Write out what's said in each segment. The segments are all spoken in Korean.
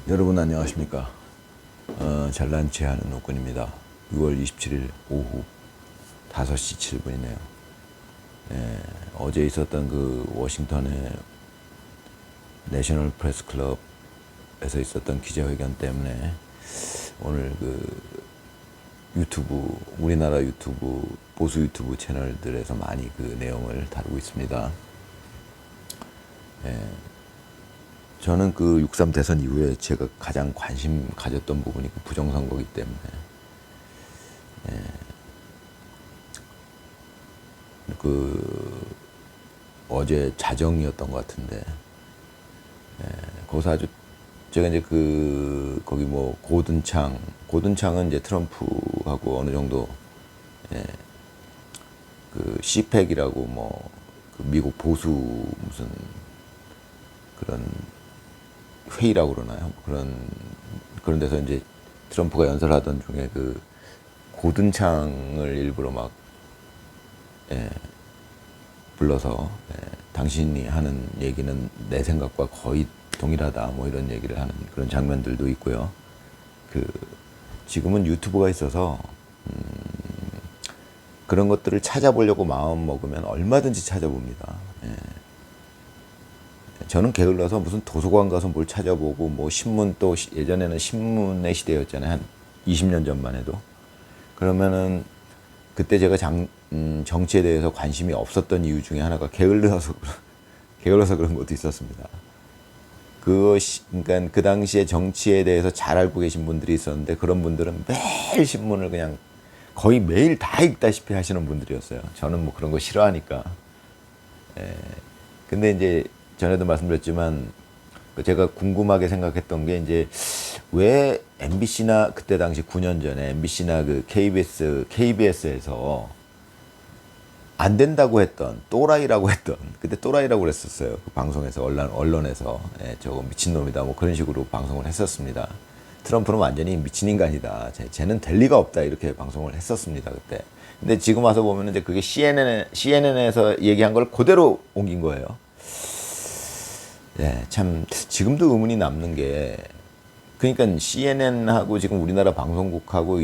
여러분 안녕하십니까. 잘난 체하는 노건입니다. 6월 27일 오후 5시 7분이네요. 어제 있었던 그 워싱턴의 내셔널 프레스 클럽에서 있었던 기자회견 때문에 오늘 그 유튜브, 우리나라 유튜브, 보수 유튜브 채널들에서 많이 그 내용을 다루고 있습니다. 저는 그 6.3 대선 이후에 제가 가장 관심 가졌던 부분이 그 부정선거이기 때문에 그 어제 자정이었던 것 같은데 거기서 아주 제가 이제 그 거기 뭐 고든창은 이제 트럼프하고 어느 정도 그 CPEC이라고 뭐 그 미국 보수 무슨 그런 회의라고 그러나요? 그런 데서 이제 트럼프가 연설하던 중에 그 고든창을 일부러 막 불러서 당신이 하는 얘기는 내 생각과 거의 동일하다 뭐 이런 얘기를 하는 그런 장면들도 있고요. 그 지금은 유튜브가 있어서 그런 것들을 찾아보려고 마음 먹으면 얼마든지 찾아봅니다. 저는 게을러서 무슨 도서관 가서 뭘 찾아보고 뭐 신문 또 예전에는 신문의 시대였잖아요. 한 20년 전만 해도. 그러면은 그때 제가 정치에 대해서 관심이 없었던 이유 중에 하나가 게을러서 그런 것도 있었습니다. 그러니까 그 당시에 정치에 대해서 잘 알고 계신 분들이 있었는데 그런 분들은 매일 신문을 그냥 거의 매일 다 읽다시피 하시는 분들이었어요. 저는 뭐 그런 거 싫어하니까. 근데 이제 전에도 말씀드렸지만 제가 궁금하게 생각했던 게 이제 왜 MBC나 그때 당시 9년 전에 MBC나 그 KBS에서 안 된다고 했던 또라이라고 했던 그때 또라이라고 그랬었어요. 그 방송에서 언론에서 저거 미친놈이다 뭐 그런 식으로 방송을 했었습니다. 트럼프는 완전히 미친 인간이다. 쟤는 될 리가 없다 이렇게 방송을 했었습니다 그때. 근데 지금 와서 보면 이제 그게 CNN에서 얘기한 걸 그대로 옮긴 거예요. 네, 참 지금도 의문이 남는 게 그러니까 CNN하고 지금 우리나라 방송국하고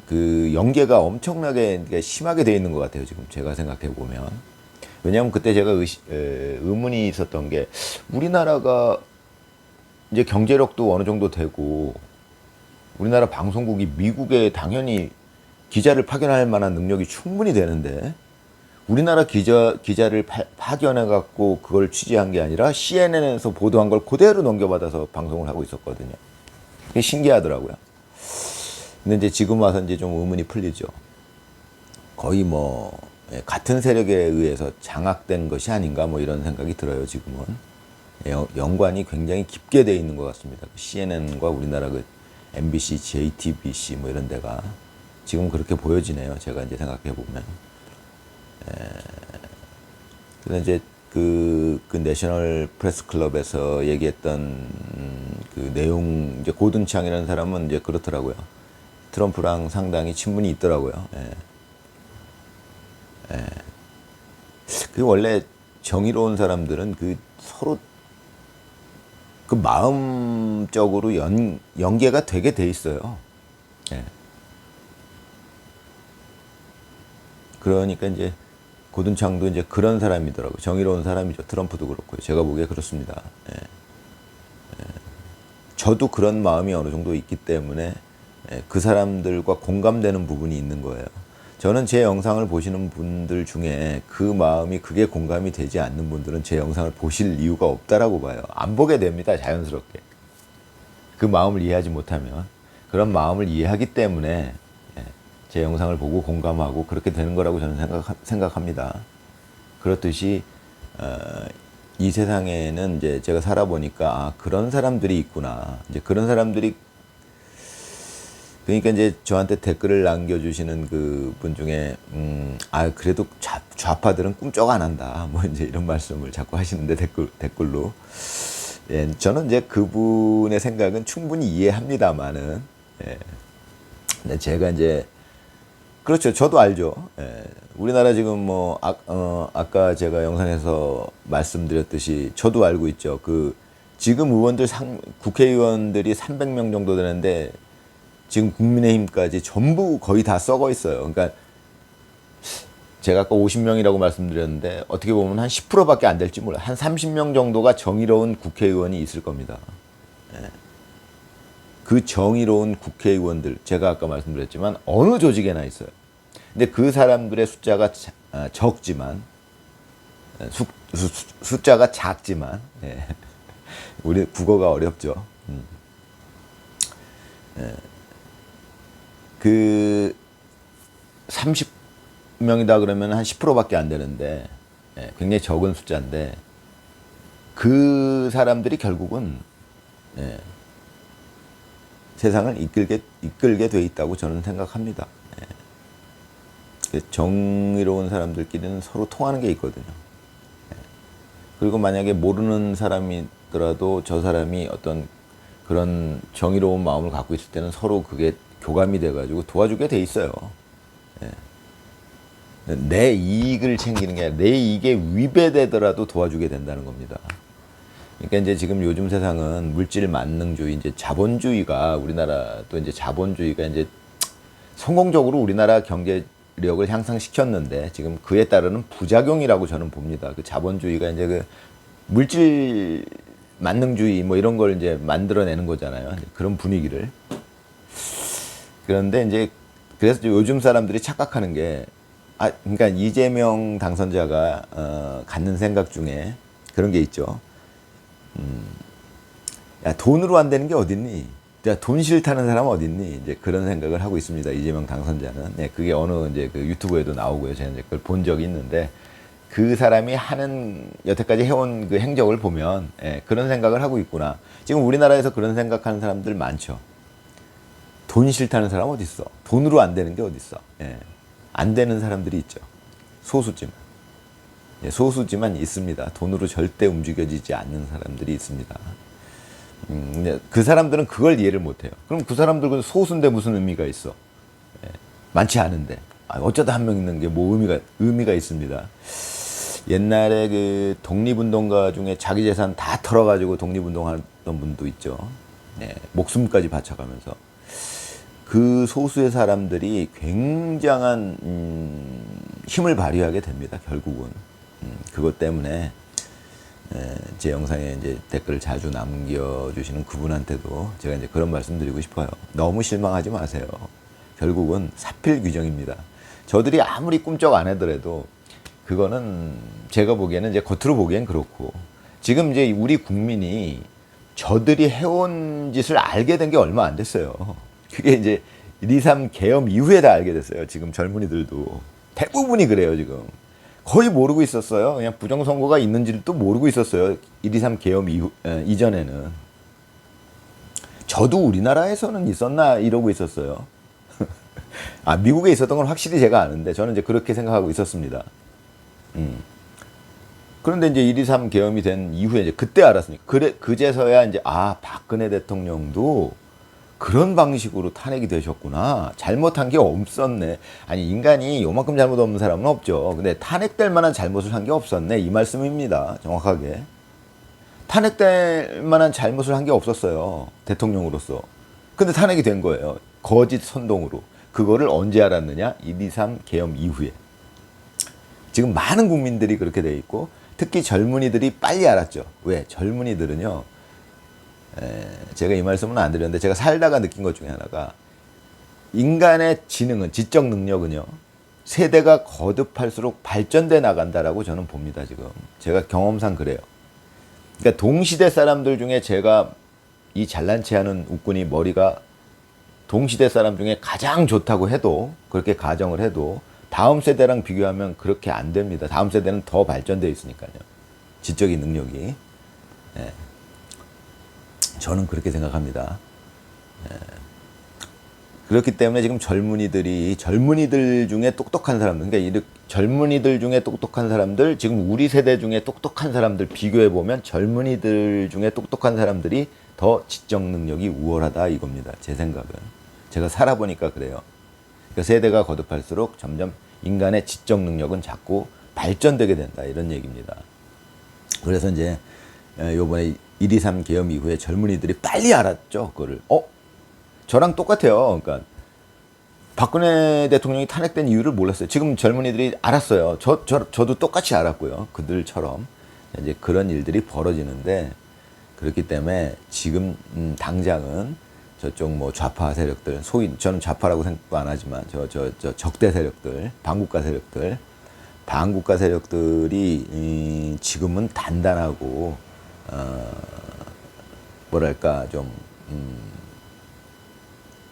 그 연계가 엄청나게 심하게 돼 있는 것 같아요. 지금 제가 생각해 보면. 왜냐하면 그때 제가 의문이 있었던 게 우리나라가 이제 경제력도 어느 정도 되고 우리나라 방송국이 미국에 당연히 기자를 파견할 만한 능력이 충분히 되는데 우리나라 기자를 파견해 갖고 그걸 취재한 게 아니라 CNN에서 보도한 걸 그대로 넘겨받아서 방송을 하고 있었거든요. 그게 신기하더라고요. 근데 이제 지금 와서 이제 좀 의문이 풀리죠. 거의 뭐 같은 세력에 의해서 장악된 것이 아닌가 뭐 이런 생각이 들어요. 지금은 연관이 굉장히 깊게 돼 있는 것 같습니다. CNN과 우리나라 그 MBC, JTBC 뭐 이런 데가 지금 그렇게 보여지네요. 제가 이제 생각해 보면. 그래서 이제 그 내셔널 프레스 클럽에서 얘기했던 그 내용, 이제 고든창이라는 사람은 이제 그렇더라고요. 트럼프랑 상당히 친분이 있더라고요. 그 원래 정의로운 사람들은 그 서로 그 마음적으로 연계가 되게 돼 있어요. 예. 그러니까 이제 고든창도 이제 그런 사람이더라고요. 정의로운 사람이죠. 트럼프도 그렇고요. 제가 보기에 그렇습니다. 저도 그런 마음이 어느 정도 있기 때문에 그 사람들과 공감되는 부분이 있는 거예요. 저는 제 영상을 보시는 분들 중에 그 마음이 그게 공감이 되지 않는 분들은 제 영상을 보실 이유가 없다라고 봐요. 안 보게 됩니다. 자연스럽게. 그 마음을 이해하지 못하면. 그런 마음을 이해하기 때문에 제 영상을 보고 공감하고 그렇게 되는 거라고 저는 생각합니다. 그렇듯이 이 세상에는 이제 제가 살아보니까 아, 그런 사람들이 있구나. 이제 그런 사람들이 그러니까 이제 저한테 댓글을 남겨주시는 그 분 중에 아 그래도 좌파들은 꿈쩍 안 한다. 뭐 이제 이런 말씀을 자꾸 하시는데 댓글로 저는 이제 그분의 생각은 충분히 이해합니다만은 근데 제가 이제 그렇죠. 저도 알죠. 우리나라 지금 뭐 아까 제가 영상에서 말씀드렸듯이 저도 알고 있죠. 그 지금 국회의원들이 300명 정도 되는데 지금 국민의힘까지 전부 거의 다 썩어 있어요. 그러니까 제가 아까 50명이라고 말씀드렸는데 어떻게 보면 한 10%밖에 안 될지 몰라요. 한 30명 정도가 정의로운 국회의원이 있을 겁니다. 예. 그 정의로운 국회의원들, 제가 아까 말씀드렸지만 어느 조직에나 있어요. 근데 그 사람들의 숫자가 적지만, 숫자가 작지만, 예. 우리 국어가 어렵죠. 예. 그 30명이다 그러면 한 10%밖에 안 되는데, 예. 굉장히 적은 숫자인데 그 사람들이 결국은, 예. 세상을 이끌게 돼 있다고 저는 생각합니다. 예. 정의로운 사람들끼리는 서로 통하는 게 있거든요. 예. 그리고 만약에 모르는 사람이더라도 저 사람이 어떤 그런 정의로운 마음을 갖고 있을 때는 서로 그게 교감이 돼가지고 도와주게 돼 있어요. 예. 내 이익을 챙기는 게 아니라 내 이익에 위배되더라도 도와주게 된다는 겁니다. 그러니까 이제 지금 요즘 세상은 물질 만능주의, 이제 자본주의가 우리나라도 이제 자본주의가 이제 성공적으로 우리나라 경제력을 향상시켰는데 지금 그에 따르는 부작용이라고 저는 봅니다. 그 자본주의가 이제 그 물질 만능주의 뭐 이런 걸 이제 만들어내는 거잖아요. 그런 분위기를. 그런데 이제 그래서 요즘 사람들이 착각하는 게, 그러니까 이재명 당선자가 갖는 생각 중에 그런 게 있죠. 야, 돈으로 안 되는 게 어딨니? 야, 돈 싫다는 사람은 어딨니? 이제 그런 생각을 하고 있습니다. 이재명 당선자는. 네, 그게 어느 이제 그 유튜브에도 나오고요. 제가 이제 그걸 본 적이 있는데 그 사람이 하는 여태까지 해온 그 행적을 보면, 예, 그런 생각을 하고 있구나. 지금 우리나라에서 그런 생각하는 사람들 많죠. 돈 싫다는 사람 어디 있어? 돈으로 안 되는 게 어디 있어? 예, 안 되는 사람들이 있죠. 소수지만. 예, 소수지만 있습니다. 돈으로 절대 움직여지지 않는 사람들이 있습니다. 그 사람들은 그걸 이해를 못해요. 그럼 그 사람들은 소수인데 무슨 의미가 있어? 예, 많지 않은데. 어쩌다 한 명 있는 게 뭐 의미가 있습니다. 옛날에 그 독립운동가 중에 자기 재산 다 털어가지고 독립운동하던 분도 있죠. 예, 목숨까지 바쳐가면서. 그 소수의 사람들이 굉장한 힘을 발휘하게 됩니다. 결국은. 그것 때문에 제 영상에 이제 댓글을 자주 남겨주시는 그분한테도 제가 이제 그런 말씀 드리고 싶어요. 너무 실망하지 마세요. 결국은 사필 규정입니다. 저들이 아무리 꿈쩍 안 하더라도 그거는 제가 보기에는 이제 겉으로 보기엔 그렇고, 지금 이제 우리 국민이 저들이 해온 짓을 알게 된 게 얼마 안 됐어요. 그게 이제 1.23 계엄 이후에 다 알게 됐어요. 지금 젊은이들도 대부분이 그래요. 지금 거의 모르고 있었어요. 그냥 부정선거가 있는지도 모르고 있었어요. 1.23 계엄 이전에는. 저도 우리나라에서는 있었나 이러고 있었어요. 미국에 있었던 건 확실히 제가 아는데 저는 이제 그렇게 생각하고 있었습니다. 그런데 이제 1.23 계엄이 된 이후에 이제 그때 알았으니까. 그제서야 이제 박근혜 대통령도 그런 방식으로 탄핵이 되셨구나. 잘못한 게 없었네. 아니, 인간이 요만큼 잘못 없는 사람은 없죠. 근데 탄핵될 만한 잘못을 한 게 없었네. 이 말씀입니다. 정확하게. 탄핵될 만한 잘못을 한 게 없었어요. 대통령으로서. 근데 탄핵이 된 거예요. 거짓 선동으로. 그거를 언제 알았느냐? 1.23 계엄 이후에. 지금 많은 국민들이 그렇게 돼 있고, 특히 젊은이들이 빨리 알았죠. 왜? 젊은이들은요, 제가 이 말씀은 안 드렸는데 제가 살다가 느낀 것 중에 하나가, 인간의 지능은, 지적 능력은요, 세대가 거듭할수록 발전돼 나간다라고 저는 봅니다. 지금 제가 경험상 그래요. 그러니까 동시대 사람들 중에 제가 이 잘난 체 하는 웃군이 머리가 동시대 사람 중에 가장 좋다고 해도, 그렇게 가정을 해도 다음 세대랑 비교하면 그렇게 안 됩니다. 다음 세대는 더 발전돼 있으니까요. 지적인 능력이. 예. 저는 그렇게 생각합니다. 예. 그렇기 때문에 지금 젊은이들 중에 똑똑한 사람들, 그러니까 젊은이들 중에 똑똑한 사람들, 지금 우리 세대 중에 똑똑한 사람들 비교해보면 젊은이들 중에 똑똑한 사람들이 더 지적 능력이 우월하다 이겁니다. 제 생각은. 제가 살아보니까 그래요. 그러니까 세대가 거듭할수록 점점 인간의 지적 능력은 자꾸 발전되게 된다 이런 얘기입니다. 그래서 이제 요번에 1.23 계엄 이후에 젊은이들이 빨리 알았죠. 그거를. 저랑 똑같아요. 그러니까 박근혜 대통령이 탄핵된 이유를 몰랐어요. 지금 젊은이들이 알았어요. 저도 똑같이 알았고요. 그들처럼 이제 그런 일들이 벌어지는데, 그렇기 때문에 지금 당장은 저쪽 뭐 좌파 세력들, 소위 저는 좌파라고 생각도 안 하지만 저 적대 세력들, 반국가 세력들이 지금은 단단하고 뭐랄까 좀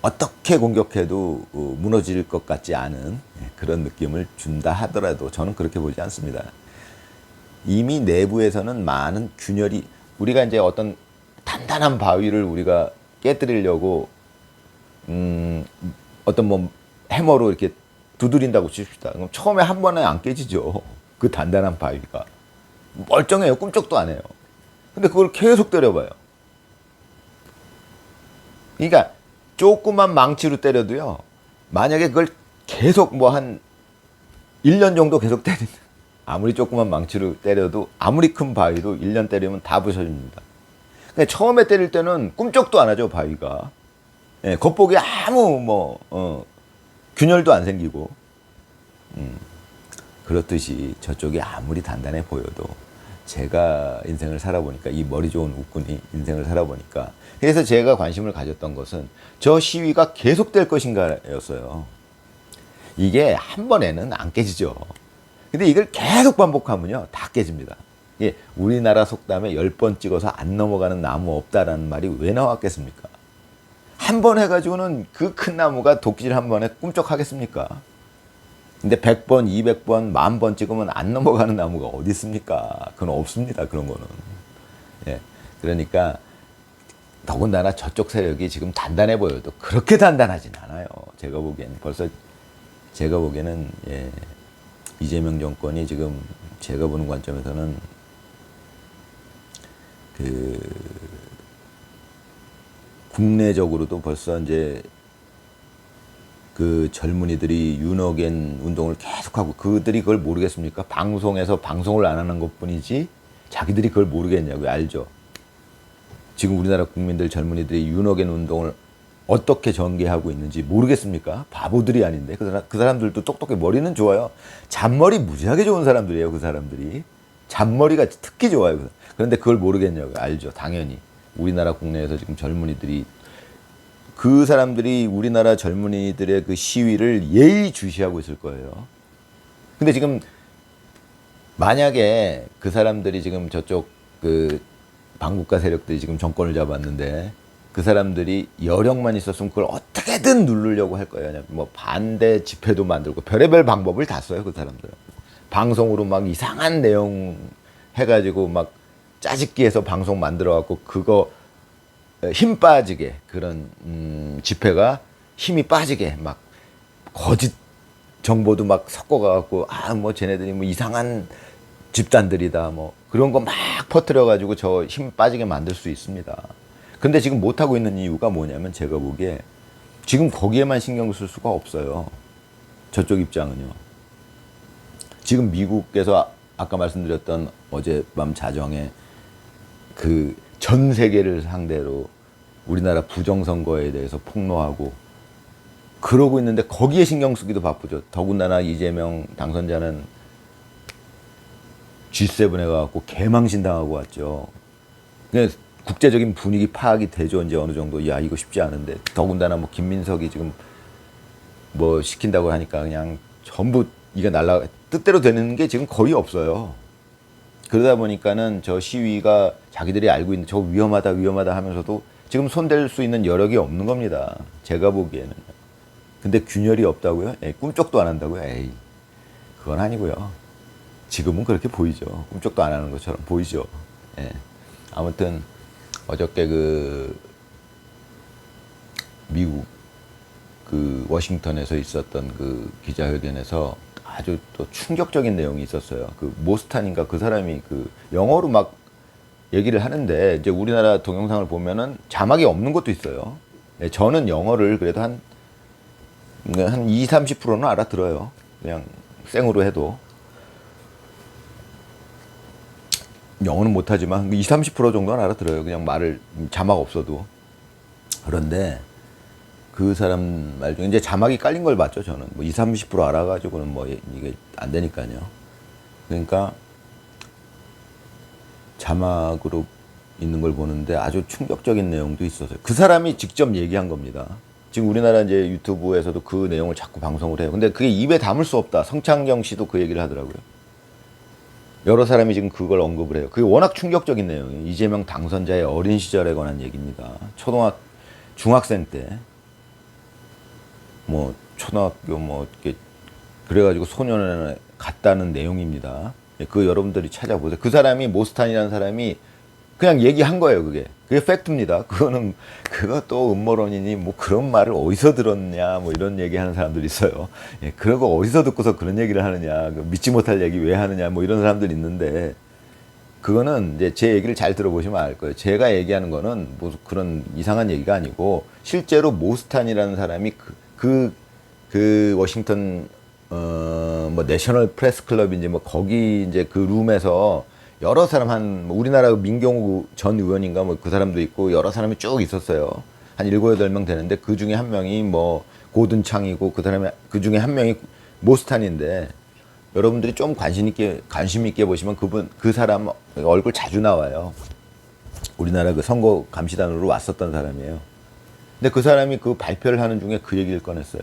어떻게 공격해도 무너질 것 같지 않은 그런 느낌을 준다 하더라도 저는 그렇게 보지 않습니다. 이미 내부에서는 많은 균열이, 우리가 이제 어떤 단단한 바위를 우리가 깨뜨리려고 어떤 뭐 해머로 이렇게 두드린다고 칩시다. 그럼 처음에 한 번에 안 깨지죠. 그 단단한 바위가 멀쩡해요. 꿈쩍도 안 해요. 근데 그걸 계속 때려봐요. 그러니까 조그만 망치로 때려도요, 만약에 그걸 계속 뭐 한 1년 정도 계속 때리는, 아무리 조그만 망치로 때려도, 아무리 큰 바위도 1년 때리면 다 부서집니다. 그러니까 처음에 때릴 때는 꿈쩍도 안 하죠, 바위가. 예, 겉보기에 아무 균열도 안 생기고. 그렇듯이 저쪽이 아무리 단단해 보여도 제가 인생을 살아보니까, 이 머리 좋은 웃군이 인생을 살아보니까, 그래서 제가 관심을 가졌던 것은 저 시위가 계속될 것인가였어요. 이게 한 번에는 안 깨지죠. 근데 이걸 계속 반복하면요, 다 깨집니다. 예, 우리나라 속담에 10번 찍어서 안 넘어가는 나무 없다라는 말이 왜 나왔겠습니까? 한 번 해가지고는 그 큰 나무가 도끼질 한 번에 꿈쩍하겠습니까? 근데 100번, 200번, 10,000번 찍으면 안 넘어가는 나무가 어디 있습니까? 그건 없습니다. 그런 거는. 예. 그러니까 더군다나 저쪽 세력이 지금 단단해 보여도 그렇게 단단하진 않아요. 제가 보기에는 예, 이재명 정권이 지금 제가 보는 관점에서는 국내적으로도 벌써 이제 그 젊은이들이 윤어겐 운동을 계속하고, 그들이 그걸 모르겠습니까? 방송에서 방송을 안 하는 것 뿐이지 자기들이 그걸 모르겠냐고요. 알죠? 지금 우리나라 국민들, 젊은이들이 윤어겐 운동을 어떻게 전개하고 있는지 모르겠습니까? 바보들이 아닌데. 그 사람들도 똑똑해. 머리는 좋아요. 잔머리 무지하게 좋은 사람들이에요. 그 사람들이. 잔머리가 특히 좋아요. 그런데 그걸 모르겠냐고요. 알죠? 당연히. 우리나라 국내에서 지금 젊은이들이, 그 사람들이 우리나라 젊은이들의 그 시위를 예의주시하고 있을 거예요. 근데 지금 만약에 그 사람들이 지금 저쪽 그 반국가 세력들이 지금 정권을 잡았는데, 그 사람들이 여력만 있었으면 그걸 어떻게든 누르려고 할 거예요. 뭐 반대 집회도 만들고 별의별 방법을 다 써요. 그 사람들은. 방송으로 막 이상한 내용 해가지고 막 짜집기 해서 방송 만들어갖고 그거 힘 빠지게, 그런 집회가 힘이 빠지게 막 거짓 정보도 막 섞어가지고, 뭐 쟤네들이 뭐 이상한 집단들이다 뭐 그런 거 막 퍼뜨려가지고 저 힘 빠지게 만들 수 있습니다. 근데 지금 못하고 있는 이유가 뭐냐면, 제가 보기에 지금 거기에만 신경 쓸 수가 없어요. 저쪽 입장은요. 지금 미국에서 아까 말씀드렸던 어젯밤 자정에 그 전 세계를 상대로 우리나라 부정선거에 대해서 폭로하고 그러고 있는데, 거기에 신경 쓰기도 바쁘죠. 더군다나 이재명 당선자는 G7에 가갖고 개망신 당하고 왔죠. 그냥 국제적인 분위기 파악이 되죠. 이제 어느 정도. 야, 이거 쉽지 않은데. 더군다나 뭐 김민석이 지금 뭐 시킨다고 하니까 그냥 전부 이게 뜻대로 되는 게 지금 거의 없어요. 그러다 보니까는 저 시위가 자기들이 알고 있는 저 위험하다 하면서도 지금 손댈 수 있는 여력이 없는 겁니다. 제가 보기에는. 근데 균열이 없다고요? 에이, 꿈쩍도 안 한다고요? 에이, 그건 아니고요. 지금은 그렇게 보이죠. 꿈쩍도 안 하는 것처럼 보이죠. 예. 아무튼 어저께 그 미국 그 워싱턴에서 있었던 그 기자회견에서 아주 또 충격적인 내용이 있었어요. 그 모스탄인가 그 사람이 그 영어로 막 얘기를 하는데, 이제 우리나라 동영상을 보면은 자막이 없는 것도 있어요. 네, 저는 영어를 그래도 한 20, 30%는 알아들어요. 그냥 생으로 해도. 영어는 못하지만 20, 30% 정도는 알아들어요. 그냥 말을 자막 없어도. 그런데 그 사람 말 중에 이제 자막이 깔린 걸 봤죠. 저는 뭐 20, 30% 알아가지고는 뭐 이게 안 되니까요. 그러니까 자막으로 있는 걸 보는데 아주 충격적인 내용도 있었어요. 그 사람이 직접 얘기한 겁니다. 지금 우리나라 이제 유튜브에서도 그 내용을 자꾸 방송을 해요. 근데 그게 입에 담을 수 없다. 성창경 씨도 그 얘기를 하더라고요. 여러 사람이 지금 그걸 언급을 해요. 그게 워낙 충격적인 내용이에요. 이재명 당선자의 어린 시절에 관한 얘기입니다. 중학생 때, 뭐, 초등학교 뭐, 이렇게, 그래가지고 소년원에 갔다는 내용입니다. 그 여러분들이 찾아보세요. 그 사람이 모스탄이라는 사람이 그냥 얘기한 거예요, 그게. 그게 팩트입니다. 그거 또 음모론이니 뭐 그런 말을 어디서 들었냐, 뭐 이런 얘기 하는 사람들 있어요. 예, 그러고 어디서 듣고서 그런 얘기를 하느냐, 믿지 못할 얘기 왜 하느냐, 뭐 이런 사람들 있는데, 그거는 이제 제 얘기를 잘 들어보시면 알 거예요. 제가 얘기하는 거는 뭐 그런 이상한 얘기가 아니고, 실제로 모스탄이라는 사람이 그 워싱턴, 뭐 내셔널 프레스 클럽인지 뭐 거기 이제 그 룸에서 여러 사람 뭐 우리나라 민경우 전 의원인가 뭐 그 사람도 있고 여러 사람이 쭉 있었어요. 한 7, 8명 되는데 그 중에 한 명이 뭐 고든창이고 그 중에 한 명이 모스탄인데 여러분들이 좀 관심 있게 보시면 그 사람 얼굴 자주 나와요. 우리나라 그 선거 감시단으로 왔었던 사람이에요. 근데 그 사람이 그 발표를 하는 중에 그 얘기를 꺼냈어요.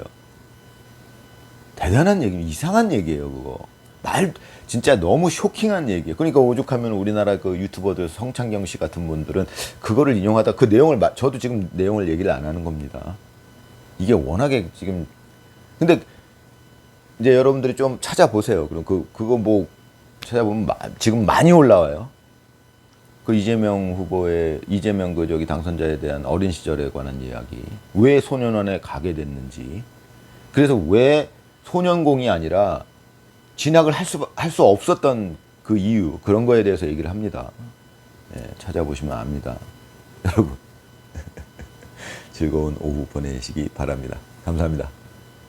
대단한 얘기, 이상한 얘기예요, 그거. 진짜 너무 쇼킹한 얘기예요. 그러니까 오죽하면 우리나라 그 유튜버들 성창경 씨 같은 분들은 그거를 인용하다 그 내용을, 저도 지금 내용을 얘기를 안 하는 겁니다. 이게 워낙에 지금, 근데 이제 여러분들이 좀 찾아보세요. 그럼 그거 뭐 찾아보면 지금 많이 올라와요. 그 이재명 그 저기 당선자에 대한 어린 시절에 관한 이야기. 왜 소년원에 가게 됐는지. 그래서 왜 소년공이 아니라 진학을 할 수 없었던 그 이유, 그런 거에 대해서 얘기를 합니다. 예, 찾아보시면 압니다. 여러분, 즐거운 오후 보내시기 바랍니다. 감사합니다.